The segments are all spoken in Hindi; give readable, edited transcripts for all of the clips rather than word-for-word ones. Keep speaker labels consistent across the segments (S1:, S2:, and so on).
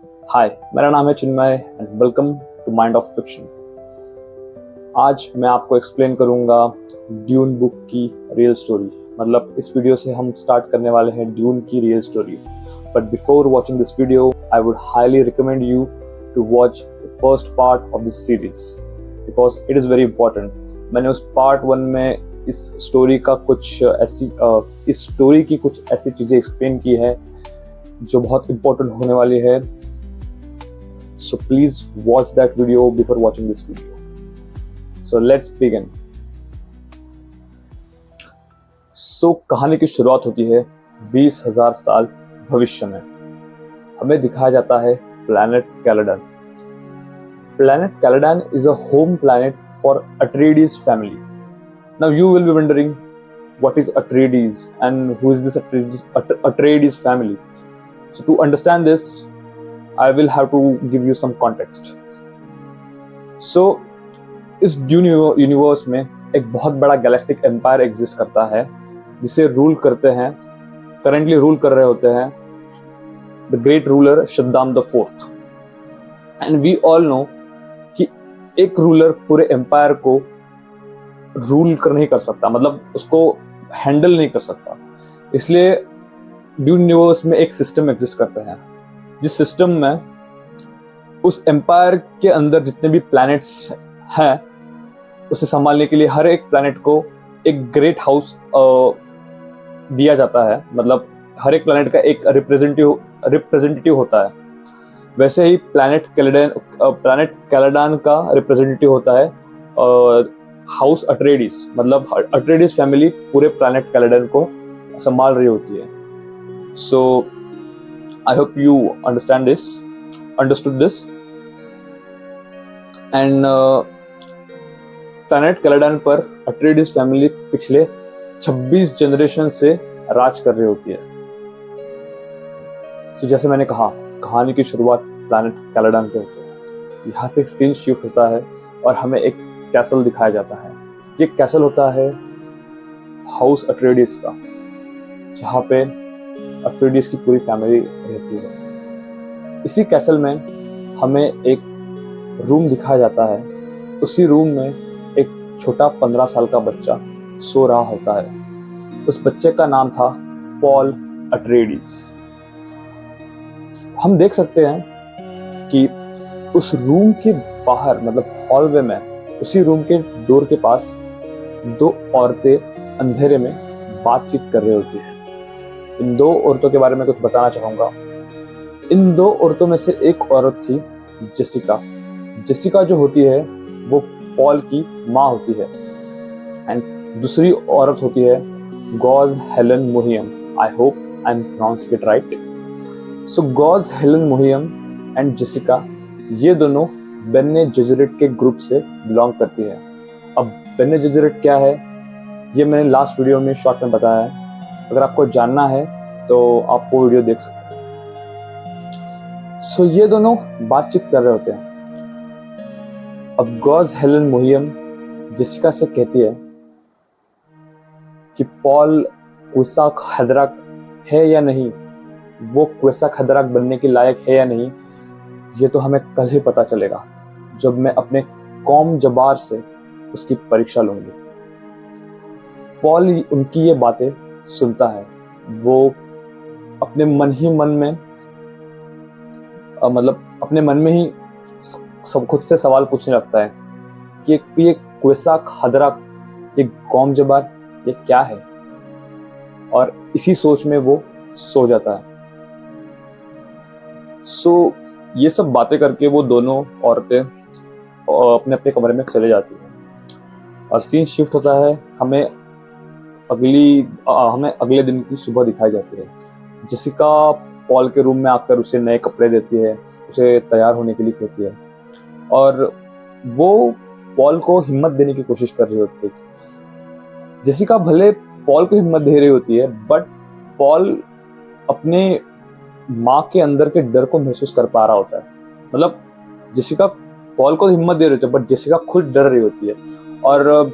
S1: हाय, मेरा नाम है Chinmay and welcome to mind of fiction. आज मैं आपको एक्सप्लेन करूंगा ड्यून बुक की रियल स्टोरी। मतलब इस वीडियो से हम स्टार्ट करने वाले हैं ड्यून की real story. But before watching this video I would highly recommend you to watch the first part of this series because it is very important. मैंने उस पार्ट 1 में इस स्टोरी की कुछ ऐसी चीज़ें एक्सप्लेन की है जो बहुत इंपॉर्टेंट होने वाली है। So please watch that video before watching this video. So let's begin. So कहानी की शुरुआत होती है 20,000 साल भविष्य में। हमें दिखाया जाता है planet Caledon. Planet Caladan is a home planet for Atreides family. Now you will be wondering what is Atreides and who is this Atreides family. So to understand this, I will have to give you some context. So, इस ड्यून यूनिवर्स में एक बहुत बड़ा गैलेक्टिक एम्पायर एग्जिस्ट करता है जिसे रूल करते हैं, करेंटली रूल कर रहे होते हैं the great ruler Shaddam the fourth. And we all know कि एक रूलर पूरे एम्पायर को रूल कर नहीं कर सकता, मतलब उसको हैंडल नहीं कर सकता। इसलिए ड्यून यूनिवर्स में एक सिस्टम एग्जिस्ट करते हैं जिस सिस्टम में उस एम्पायर के अंदर जितने भी प्लैनेट्स हैं उसे संभालने के लिए हर एक प्लैनेट को एक ग्रेट हाउस दिया जाता है। मतलब हर एक प्लैनेट का एक रिप्रेजेंटेटिव होता है। वैसे ही प्लैनेट कैलेडान का रिप्रेजेंटेटिव होता है हाउस अट्रेडिस। मतलब अट्रेडिस फैमिली पूरे प्लैनेट कैलेडन को संभाल रही होती है। सो I hope you understood this. And planet Caledon पर अट्रेडिस फैमिली पिछले 26 जनरेशन से राज कर रही होती है। So, जैसे मैंने कहा, कहानी की शुरुआत प्लैनेट कैलेडन पे होती है। यहाँ से सीन शिफ्ट होता है और हमें एक कैसल दिखाया जाता है। ये कैसल होता है हाउस अट्रेडिस का, जहाँ पे अट्रेडिस की पूरी फैमिली रहती है। इसी कैसल में हमें एक रूम दिखाया जाता है। उसी रूम में एक छोटा 15 साल का बच्चा सो रहा होता है। उस बच्चे का नाम था पॉल अट्रेडिस। हम देख सकते हैं कि उस रूम के बाहर, मतलब हॉलवे में, उसी रूम के डोर के पास 2 औरतें अंधेरे में बातचीत कर रही होती है। इन 2 औरतों के बारे में कुछ बताना चाहूंगा। इन 2 औरतों में से एक औरत थी जेसिका। जेसिका जो होती है वो पॉल की माँ होती है। एंड दूसरी औरत होती है Gaius Helen Mohiam. I hope I am pronouncing it right. So Gaius Helen Mohiam and Jessica, ये दोनों बेने जेजेरेट के ग्रुप से बिलोंग करती है। अब बेने जेजेरेट क्या है ये मैंने लास्ट वीडियो में शॉर्ट में बताया है। अगर आपको जानना है तो आप वो वीडियो देख सकते हैं। सो ये दोनों बातचीत कर रहे होते हैं। अब गॉज हेलन मोहियम जेसिका से कहती है कि पॉल क्विसा खदराक है या नहीं, वो क्विसा खदराक बनने के लायक है या नहीं, ये तो हमें कल ही पता चलेगा जब मैं अपने कौम जबार से उसकी परीक्षा लूंगी। पॉल उनकी ये बातें सुनता है। वो अपने मन में अपने मन में ही सब खुद से सवाल पूछने लगता है कि ये क्वेसा खदरा, ये कौम जबार, ये क्या है। और इसी सोच में वो सो जाता है। सो ये सब बातें करके वो दोनों औरतें अपने अपने कमरे में चले जाती हैं और सीन शिफ्ट होता है। हमें अगले दिन की सुबह दिखाई जाती है। जेसिका पॉल के रूम में आकर उसे नए कपड़े देती है, उसे तैयार होने के लिए कहती है और वो पॉल को हिम्मत देने की कोशिश कर रही होती है। जेसिका भले पॉल को हिम्मत दे रही होती है बट पॉल अपने माँ के अंदर के डर को महसूस कर पा रहा होता है। मतलब जेसिका पॉल को हिम्मत दे रही होती है बट जेसिका खुद डर रही होती है और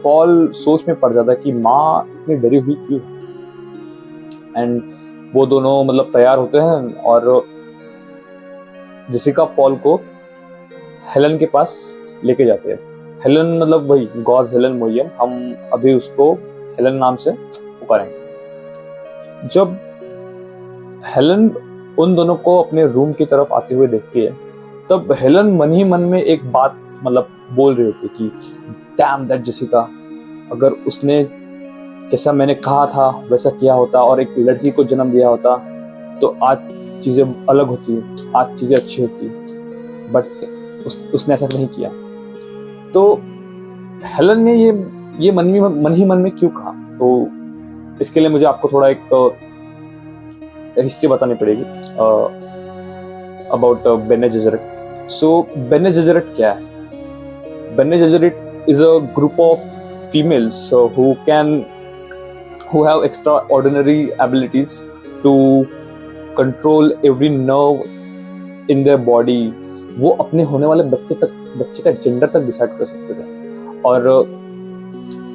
S1: पॉल सोच में पड़ जाता है कि माँ इतनी डरी हुई क्यों। एंड वो दोनों मतलब तैयार होते हैं और जेसिका पॉल को हेलन के पास लेके जाते हैं। हेलन मतलब वही गॉज हेलन मोयम, हम अभी उसको हेलन नाम से पुकारेंगे। जब हेलन उन दोनों को अपने रूम की तरफ आते हुए देखती है, तब हेलन मन ही मन में एक बात मतलब बोल रही होती कि डैम दैट जेसिका, अगर उसने जैसा मैंने कहा था वैसा किया होता और एक लड़की को जन्म दिया होता तो आज चीजें अलग होती, आज चीजें अच्छी होती, बट उसने ऐसा नहीं किया। तो हेलन ने ये मन ही मन में क्यों कहा, तो इसके लिए मुझे आपको थोड़ा एक हिस्ट्री बतानी पड़ेगी अबाउट बेने जेजेरेट। सो बेने जेजेरेट क्या है? Bene Gesserit is a group of females who have extraordinary abilities to control every nerve in their body। वो अपने होने वाले बच्चे का जेंडर तक डिसाइड कर सकते थे और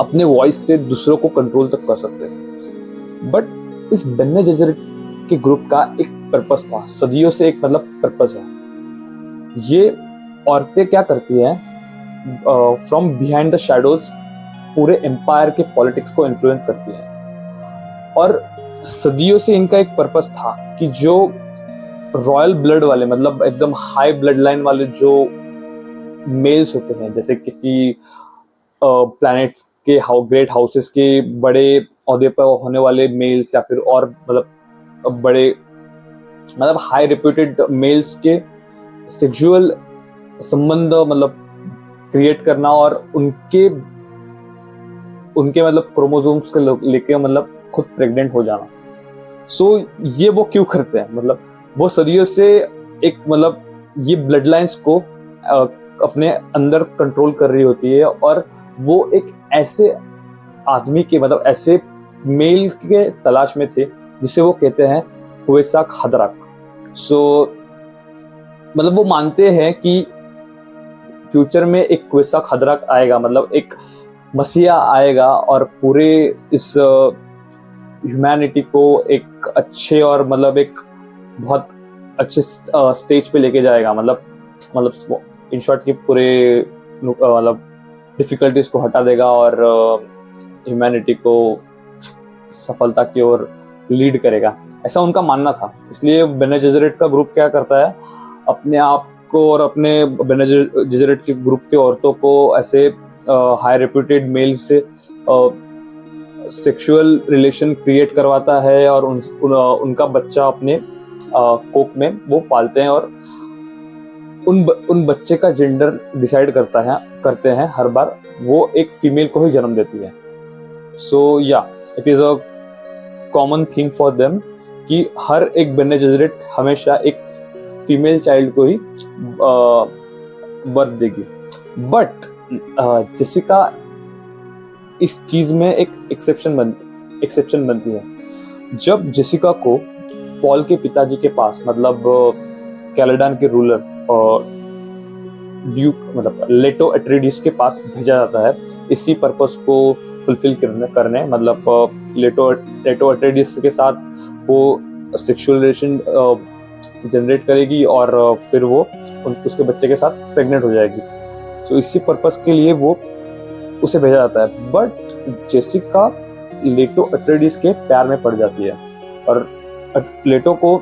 S1: अपने वॉइस से दूसरों को कंट्रोल तक कर सकते थे। बट इस बेने जेजेरेट के ग्रुप का एक पर्पस था, सदियों से एक मतलब पर्पस है। ये औरतें क्या करती हैं, फ्रॉम बिहाइंड द शैडोज पूरे एम्पायर के पॉलिटिक्स को इन्फ्लुएंस करती हैं। और सदियों से इनका एक पर्पस था कि जो रॉयल ब्लड वाले मतलब एकदम हाई ब्लड लाइन वाले जो मेल्स होते हैं, जैसे किसी प्लैनेट्स के ग्रेट हाउसेस के बड़े ओहदे पर होने वाले मेल्स या फिर और मतलब बड़े मतलब हाई रेप्यूटेड मेल्स के सेक्सुअल संबंध मतलब क्रिएट करना और उनके मतलब क्रोमोसोम्स को लेके मतलब खुद प्रेग्नेंट हो जाना। सो ये वो क्यों करते हैं, मतलब वो सदियों से एक मतलब ये ब्लड लाइंस को अपने अंदर कंट्रोल कर रही होती है और वो एक ऐसे आदमी के मतलब ऐसे मेल के तलाश में थे जिसे वो कहते हैं क्वेसाक हदराक। सो मतलब वो मानते हैं कि फ्यूचर में एक क्वेसाक हदराक आएगा, मतलब एक मसीहा आएगा और पूरे इस ह्यूमैनिटी को एक अच्छे और मतलब एक बहुत अच्छे स्टेज पे लेके जाएगा, मतलब इन शॉर्ट की पूरे मतलब डिफिकल्टीज को हटा देगा और ह्यूमैनिटी को सफलता की ओर लीड करेगा, ऐसा उनका मानना था। इसलिए बेने जेजेरेट का ग्रुप क्या करता है, अपने आप को और अपने बेने जेजेरेट के ग्रुप के औरतों को ऐसे हाई रेप्यूटेड मेल से सेक्सुअल रिलेशन क्रिएट करवाता है और उनका बच्चा अपने कोक में वो पालते हैं और उन बच्चे का जेंडर डिसाइड करते हैं हर बार वो एक फीमेल को ही जन्म देती है। सो या it is a common thing for them कि हर एक बेने जेजेरेट हमेशा एक फीमेल चाइल्ड को ही बर्थ देगी। बट जेसिका इस चीज में एक एक्सेप्शन बनती है। जब जेसिका को पॉल के पिताजी के पास मतलब कैलेडान के रूलर ड्यूक मतलब लेटो अट्रेडिस के पास भेजा जाता है इसी पर्पस को फुलफिल करने मतलब लेटो अट्रेडिस के साथ वो सेक्सुअल रिलेशन जनरेट करेगी और फिर वो उसके बच्चे के साथ प्रेग्नेंट हो जाएगी। सो इसी पर्पस के लिए वो उसे भेजा जाता है। बट जेसिका लेटो अट्रेडिस के प्यार में पड़ जाती है और लेटो को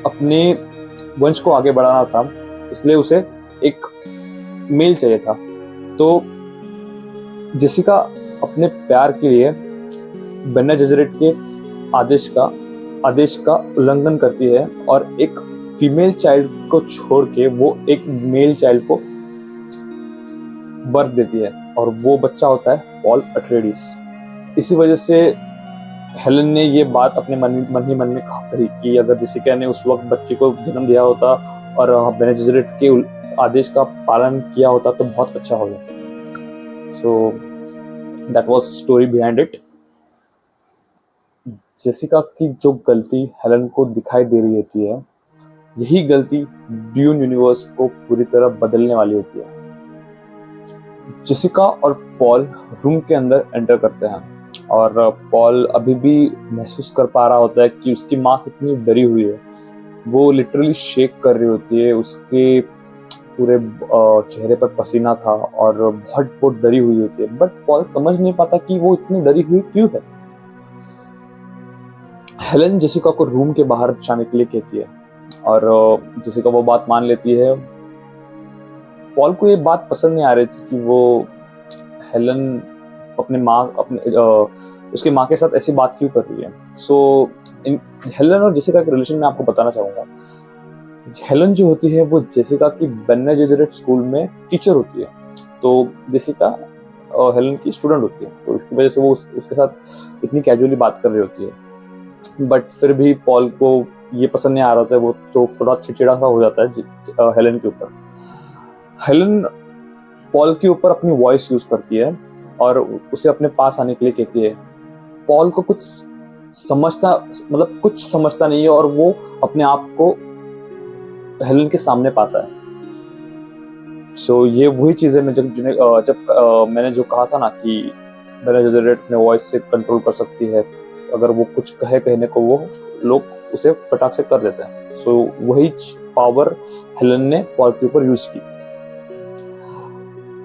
S1: अपने वंश को आगे बढ़ाना था, इसलिए उसे एक मेल चाहिए था। तो जेसिका अपने प्यार के लिए बेने जेजेरेट के आदेश का उल्लंघन करती है और एक फीमेल चाइल्ड को छोड़ के वो एक मेल चाइल्ड को बर्थ देती है और वो बच्चा होता है पॉल अट्रेडिस। इसी वजह से हेलन ने ये बात अपने मन ही मन में कही कि अगर जेसिका ने उस वक्त बच्चे को जन्म दिया होता और बेने जेजेरेट के आदेश का पालन किया होता तो बहुत अच्छा होगा। So that was story behind it. Jessica की जो गलती हेलन को दिखाई दे रही होती है, यही गलती ड्यून यूनिवर्स को पूरी तरह बदलने वाली होती है। जेसिका और पॉल रूम के अंदर एंटर करते हैं और पॉल अभी भी महसूस कर पा रहा होता है कि उसकी माँ कितनी डरी हुई है। वो लिटरली शेक कर रही होती है, उसके पूरे चेहरे पर पसीना था और बहुत बहुत डरी हुई होती है, बट पॉल समझ नहीं पाता कि वो इतनी डरी हुई क्यों है। हेलन जेसिका को रूम के बाहर जाने के लिए कहती है और जेसिका वो बात मान लेती है। पॉल को ये बात पसंद नहीं आ रही थी कि वो हेलन उसके माँ के साथ ऐसी बात क्यों कर रही है। हेलन और जेसिका के रिलेशन में आपको बताना चाहूंगा। हेलन जो होती है वो जेसिका की बेने जेजरेट स्कूल में टीचर होती है, तो जेसिका हेलन की स्टूडेंट होती है, तो इसकी वजह से वो उसके साथ इतनी कैजुअली बात कर रही होती है। बट फिर भी पॉल को ये पसंद नहीं आ रहा था, वो तो थोड़ा चिड़चिड़ा सा हो जाता है हेलन के ऊपर। हेलन पॉल के ऊपर अपनी वॉइस यूज करती है और उसे अपने पास आने के लिए कहती है। पॉल को कुछ समझता नहीं है और वो अपने आप को हेलन के सामने पाता है। ये वही चीज है जब मैंने जो कहा था ना कि बेने जेजरेट अपने वॉइस से कंट्रोल कर सकती है, अगर वो कुछ कहने को वो लोग उसे फटाक से कर देते हैं। वही पावर हेलन ने पॉल के ऊपर यूज की।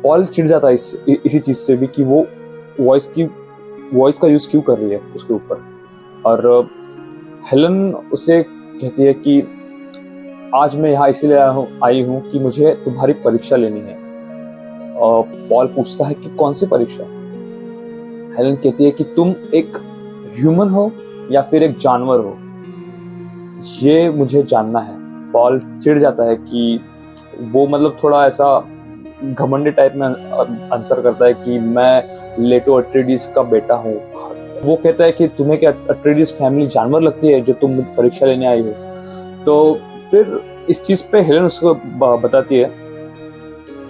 S1: पॉल चिढ़ जाता है इसी चीज से भी कि वो वॉइस का यूज क्यों कर रही है उसके ऊपर। और हेलन उसे कहती है कि आज मैं यहाँ इसीलिए आई हूँ कि मुझे तुम्हारी परीक्षा लेनी है। पॉल पूछता है कि कौन सी परीक्षा। हेलन कहती है कि तुम एक ह्यूमन हो या फिर एक जानवर हो, ये मुझे जानना है। पॉल चिढ़ जाता है कि वो थोड़ा ऐसा घमंडी टाइप में आंसर करता है कि मैं लेटो अट्रेडिस का बेटा हूँ। वो कहता है कि तुम्हें क्या अट्रेडिस फैमिली जानवर लगती है जो तुम परीक्षा लेने आई हो। तो फिर इस चीज पे हेलन उसको बताती है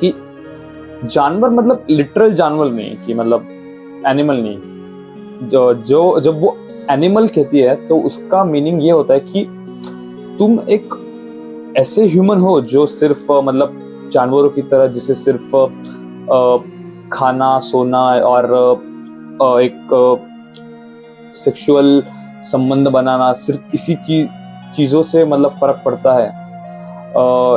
S1: कि जानवर लिटरल जानवर नहीं, कि एनिमल नहीं। जब वो एनिमल कहती है तो उसका मीनिंग ये होता है कि तुम एक ऐसे ह्यूमन हो जो सिर्फ जानवरों की तरह, जिसे सिर्फ खाना, सोना और एक सेक्सुअल संबंध बनाना, सिर्फ इसी चीजों से फर्क पड़ता है,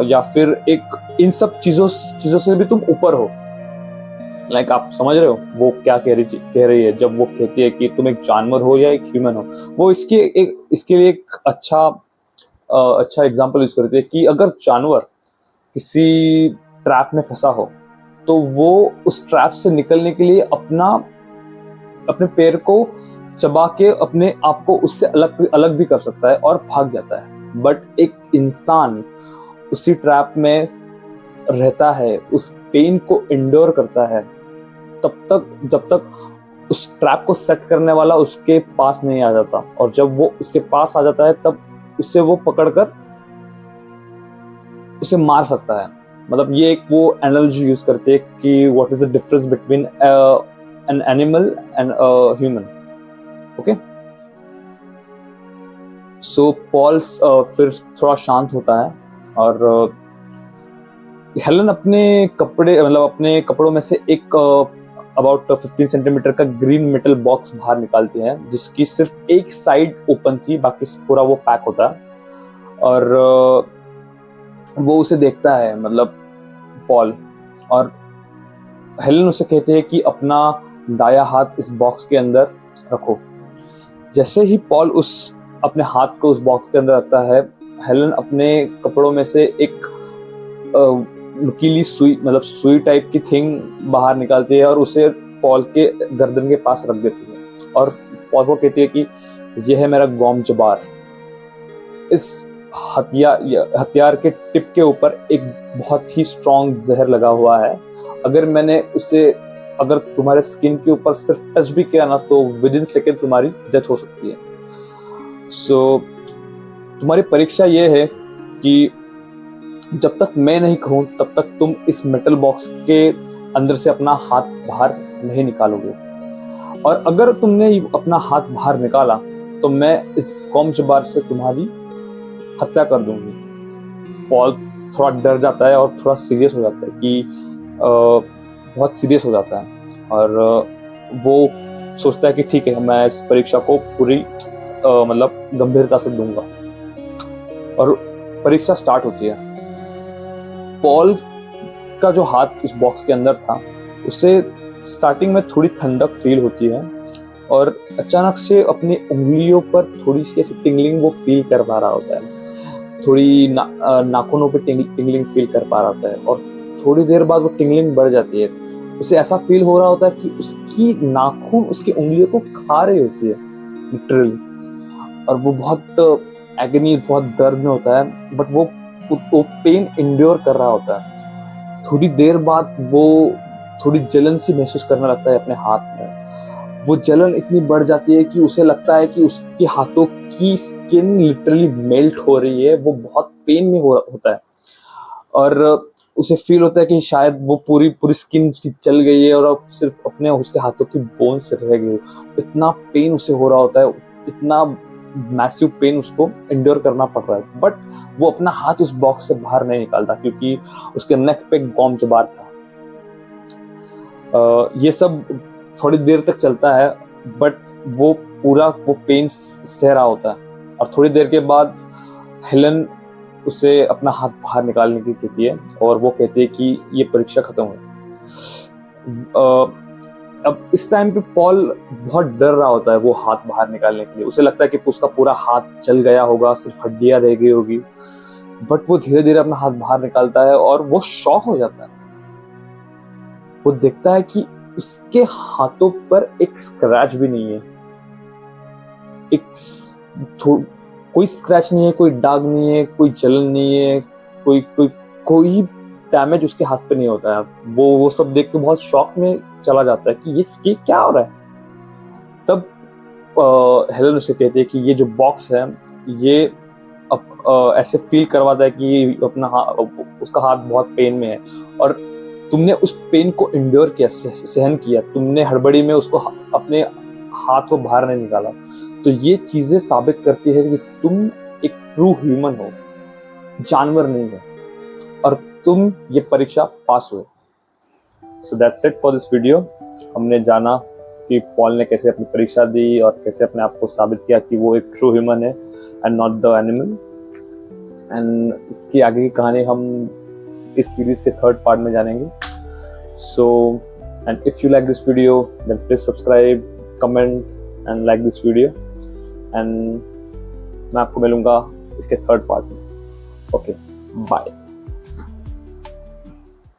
S1: या फिर एक इन सब चीजों से भी तुम ऊपर हो। आप समझ रहे हो वो क्या कह रही है जब वो कहती है कि तुम एक जानवर हो या एक ह्यूमन हो। वो इसके लिए एक अच्छा एग्जांपल यूज करती है कि अगर जानवर किसी ट्रैप में फंसा हो तो वो उस ट्रैप से निकलने के लिए अपने पैर को चबा के अपने आप को उससे अलग भी कर सकता है और भाग जाता है। बट एक इंसान उसी ट्रैप में रहता है, उस पेन को इंडोर करता है जब तक उस ट्रैप को सेट करने वाला उसके पास नहीं आ जाता, और जब वो उसके पास आ जाता है तब उससे वो पकड़कर उसे मार सकता है। ये एक वो एनालॉजी यूज करते हैं कि what is the difference between an animal and human. Okay, so Paul फिर थोड़ा शांत होता है और हेलन अपने कपड़ों में से एक अबाउट 15 सेंटीमीटर का ग्रीन मेटल बॉक्स बाहर निकालती है, जिसकी सिर्फ एक साइड ओपन थी, बाकी पूरा वो पैक होता है। और वो उसे देखता है पॉल, और हेलन उसे कहती है कि अपना दाया हाथ इस बॉक्स के अंदर रखो। जैसे ही पॉल अपने हाथ को उस बॉक्स के अंदर रखता है, हेलन अपने कपड़ों में से एक नुकीली सुई टाइप की थिंग बाहर निकालती है और उसे पॉल के गर्दन के पास रख देती है, और पॉल को कहती है कि यह है मेरा गॉम जबार। इस हथियार के टिप के ऊपर एक बहुत ही स्ट्रॉन्ग जहर लगा हुआ है। अगर तुम्हारे स्किन के ऊपर सिर्फ टच भी किया ना तो विद इन सेकेंड तुम्हारी डेथ हो सकती है। तुम्हारी परीक्षा ये है कि जब तक मैं नहीं कहूं तब तक तुम इस मेटल बॉक्स के अंदर से अपना हाथ बाहर नहीं निकालोगे, और अगर तुमने अपना हाथ बाहर निकाला तो मैं इस गॉम जबार से तुम्हारी हत्या कर दूंगी। पॉल थोड़ा डर जाता है और थोड़ा सीरियस हो जाता है कि बहुत सीरियस हो जाता है, और वो सोचता है कि ठीक है, मैं इस परीक्षा को पूरी गंभीरता से दूंगा। और परीक्षा स्टार्ट होती है। पॉल का जो हाथ उस बॉक्स के अंदर था, उसे स्टार्टिंग में थोड़ी ठंडक फील होती है और अचानक से अपनी उंगलियों पर थोड़ी सी ऐसी टिंगलिंग वो फील कर पा रहा होता है। थोड़ी नाखूनों पे टिंगलिंग फील कर पा रहा होता है और थोड़ी देर बाद वो टिंगलिंग बढ़ जाती है। उसे ऐसा फील हो रहा होता है कि उसकी नाखून उसकी उंगलियों को खा रही होती है लिटरली, और वो बहुत एगनी, बहुत दर्द में होता है, बट वो पेन इंड्योर कर रहा होता है। थोड़ी देर बाद वो थोड़ी जलन सी महसूस करने लगता है अपने हाथ में। वो जलन इतनी बढ़ जाती है कि उसे लगता है कि उसके हाथों की स्किन लिटरली मेल्ट हो रही है। वो बहुत पेन में होता है और उसे फील होता है कि शायद वो पूरी स्किन उसकी जल गई है और अब सिर्फ अपने उसके हाथों की बोन्स रह गई। इतना पेन उसे हो रहा होता है, इतना मैसिव पेन उसको इंड्योर करना पड़ रहा है, बट वो अपना हाथ उस बॉक्स से बाहर नहीं निकालता क्योंकि उसके नेक पे गॉम जबार था। ये सब थोड़ी देर तक चलता है, बट वो पेन सह रहा होता है और थोड़ी देर के बाद हेलन उसे अपना हाथ बाहर निकालने की कहती है और वो कहती है कि ये परीक्षा खत्म हुई। अब इस टाइम पे पॉल बहुत डर रहा होता है वो हाथ बाहर निकालने के लिए। उसे लगता है कि उसका पूरा हाथ जल गया होगा, सिर्फ हड्डियां रह गई होगी, बट वो धीरे धीरे अपना हाथ बाहर निकालता है और वो शॉक हो जाता है। वो देखता है कि उसके हाथों पर एक स्क्रैच भी नहीं है, कोई स्क्रैच नहीं है, कोई दाग नहीं है, कोई जलन नहीं है, कोई डैमेज उसके हाथ पे नहीं होता है। वो सब देख के बहुत शॉक में चला जाता है कि ये क्या हो रहा है। तब हेलन उसे कहती है कि ये जो बॉक्स है ये ऐसे फील करवाता है कि उसका हाथ बहुत पेन में है और तुमने उस पेन को इंड्योर किया, सहन किया, तुमने हड़बड़ी में उसको अपने हाथ को बाहर नहीं निकाला। तो ये चीजें साबित करती है कि तुम एक ट्रू ह्यूमन हो, जानवर नहीं हो, और तुम ये परीक्षा पास हुए। So that's it for this video. हमने जाना कि पॉल ने कैसे अपनी परीक्षा दी और कैसे अपने आप को साबित किया कि वो एक ट्रू ह्यूमन है and not the animal. And इसकी आगे की कहानी हम इस सीरीज के 3rd पार्ट में जानेंगे। So and if you like this video then please subscribe, comment and like this video, and मैं आपको मिलूंगा इसके 3rd पार्ट में। Okay, bye.